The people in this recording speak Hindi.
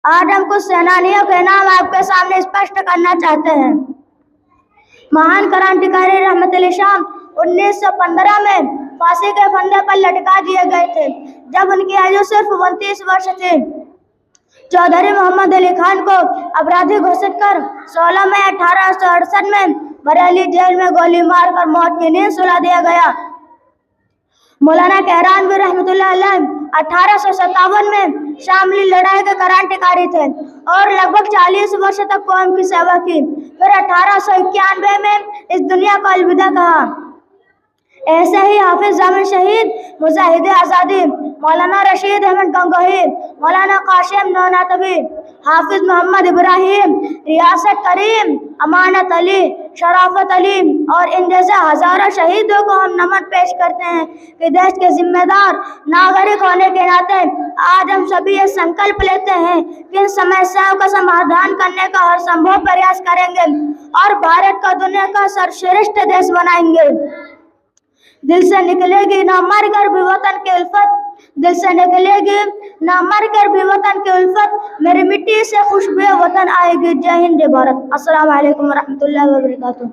आज हम कुछ सेनानियों के नाम आपके सामने स्पष्ट करना चाहते हैं। महान क्रांतिकारी रहमत अली शाह 1915 में फांसी के फंदे पर लटका दिए गए थे जब उनकी आयु सिर्फ 29 वर्ष थी। चौधरी मोहम्मद अली खान को अपराधी घोषित कर 16 मई 1868 में बरेली जेल में गोली मारकर मौत की नींद सुला दिया गया। मौलाना कहरानवी रहमतुल्लाह अलैह 1857 में शामली लड़ाई के क्रांतिकारी थे और लगभग 40 वर्ष तक कौम की सेवा की। फिर 1891 में इस दुनिया को अलविदा कहा। ऐसे ही हाफिज जामिल शहीद, मुजाहिद आज़ादी मौलाना रशीद अहमद गंगोही, मौलाना कासिम नौनातवी, हाफिज मोहम्मद इब्राहिम, रियासत करीम, अमानत अली, शराफत अली और इन जैसे हजारों शहीदों को हम नमन पेश करते हैं कि देश के जिम्मेदार नागरिक होने के नाते आज हम सभी ये संकल्प लेते हैं कि इन समस्याओं का समाधान करने का हर संभव प्रयास करेंगे और भारत को दुनिया का सर्वश्रेष्ठ देश बनाएंगे। दिल से निकलेगी ना मर कर भी वतन की उल्फत, दिल से निकलेगी ना मर कर भी वतन की उल्फत, मेरी मिट्टी से खुशबू वतन आएगी। जय हिंद, जय भारत। अस्सलाम वालेकुम रहमतुल्लाहि व बरकातुहू।